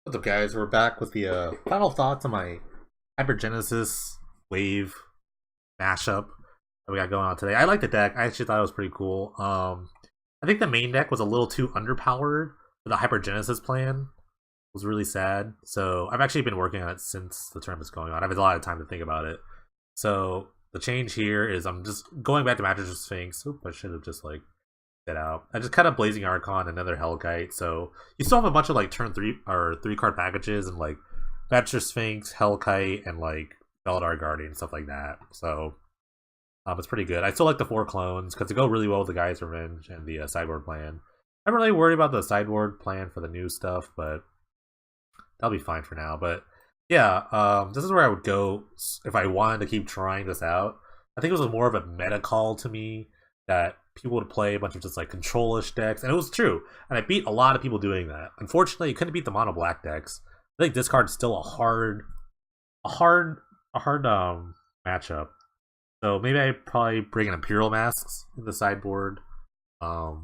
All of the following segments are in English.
What's up, guys? We're back with the final thoughts on my Hypergenesis Wave mashup that we got going on today. I like the deck. I actually thought it was pretty cool. I think the main deck was a little too underpowered for the Hypergenesis plan. It was really sad. So I've actually been working on it since the tournament's going on. I've had a lot of time to think about it. So the change here is I'm just going back to Master Sphinx. Oop, I should have just like out. I just cut up Blazing Archon, another Hellkite, so you still have a bunch of like turn 3 or 3-card packages and like Master Sphinx, Hellkite, and like Beldar Guardian, stuff like that. So it's pretty good. I still like the 4 clones because they go really well with the Guy's Revenge and the sideboard plan. I'm really worried about the sideboard plan for the new stuff, but that'll be fine for now. But yeah, this is where I would go if I wanted to keep trying this out. I think it was more of a meta call to me that people would play a bunch of just like control-ish decks, and it was true. And I beat a lot of people doing that. Unfortunately, you couldn't beat the mono black decks. I think discard's still a hard matchup. So maybe I probably bring in Imperial Masks in the sideboard, or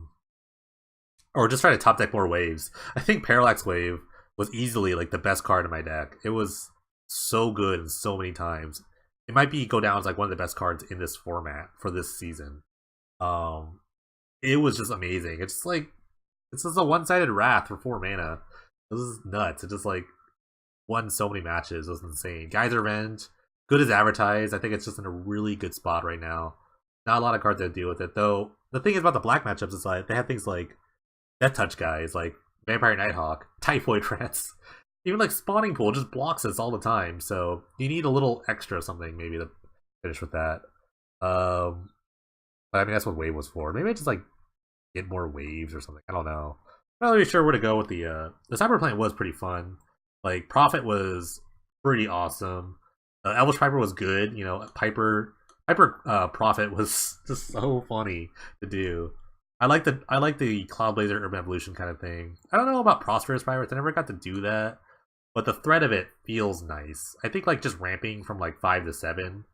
just try to top deck more waves. I think Parallax Wave was easily like the best card in my deck. It was so good so many times. It might go down as like one of the best cards in this format for this season. It was just amazing. It's just a one-sided Wrath for 4 mana. This is nuts. It just like won so many matches. It was insane. Guy's Revenge, good as advertised. I think it's just in a really good spot right now. Not a lot of cards that deal with it, though. The thing is about the black matchups is like they have things like Death Touch guys, like Vampire Nighthawk, Typhoid Rats. Even like Spawning Pool just blocks us all the time. So you need a little extra something maybe to finish with that. But I mean, that's what Wave was for. Maybe I just like get more waves or something. I don't know. I'm not really sure where to go with the Cyber Plant was pretty fun. Like Prophet was pretty awesome. Elvish Piper was good. You know, Piper Prophet was just so funny to do. I like the Cloud Blazer Urban Evolution kind of thing. I don't know about Prosperous Pirates. I never got to do that, but the threat of it feels nice. I think like just ramping from like 5 to 7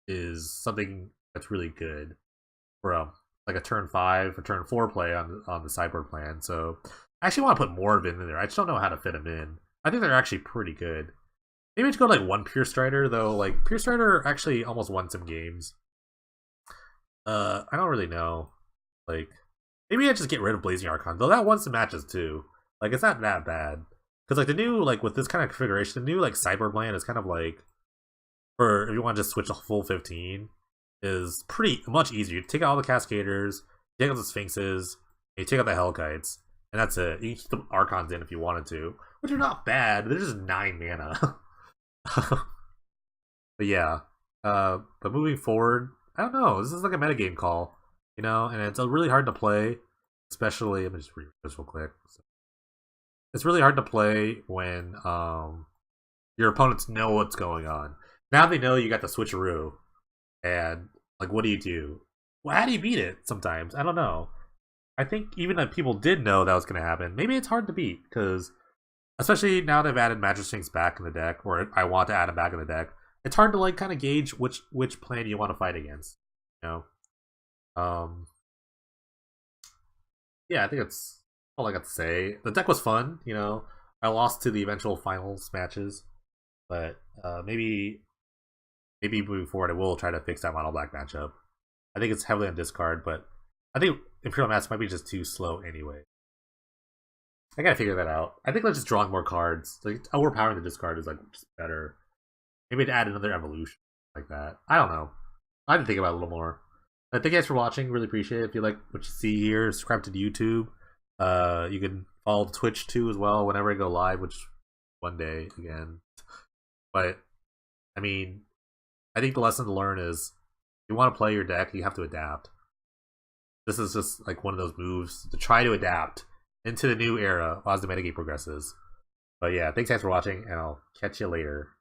is something that's really good for like a turn 5 or turn 4 play on the sideboard plan. So I actually want to put more of it in there. I just don't know how to fit them in. I think they're actually pretty good. Maybe I should go to like 1 Pure Strider though. Like Pure Strider actually almost won some games. I don't really know. Like maybe I just get rid of Blazing Archon though. That won some matches too. Like it's not that bad because like the new like with this kind of configuration, the new like sideboard plan is kind of like for if you want to just switch a full 15. Is pretty much easier. You take out all the Cascaders, you take out the Sphinxes, you take out the Hellkites, and that's it. You can keep the Archons in if you wanted to, which are not bad. They're just 9 mana. But yeah, but moving forward, I don't know. This is like a metagame call, you know, and it's really hard to play, especially. Let me just read this real quick. It's really hard to play when your opponents know what's going on. Now they know you got the switcheroo. And like, what do you do? Well, how do you beat it? Sometimes I don't know. I think even if people did know that was going to happen, maybe it's hard to beat because, especially now they've added Magic Strings back in the deck, or I want to add them back in the deck. It's hard to like kind of gauge which plan you want to fight against. You know, yeah, I think that's all I got to say. The deck was fun. You know, I lost to the eventual finals matches, but maybe moving forward, I will try to fix that mono black matchup. I think it's heavily on discard, but I think Imperial Mask might be just too slow anyway. I gotta figure that out. I think like just drawing more cards, like overpowering the discard is like just better. Maybe to add another evolution like that. I don't know. I have to think about it a little more. But thank you guys for watching. Really appreciate it. If you like what you see here, subscribe to the YouTube. You can follow Twitch too as well whenever I go live, which one day again. But I mean, I think the lesson to learn is if you want to play your deck, you have to adapt. This is just like one of those moves to try to adapt into the new era as the metagame progresses. But yeah, thanks guys for watching, and I'll catch you later.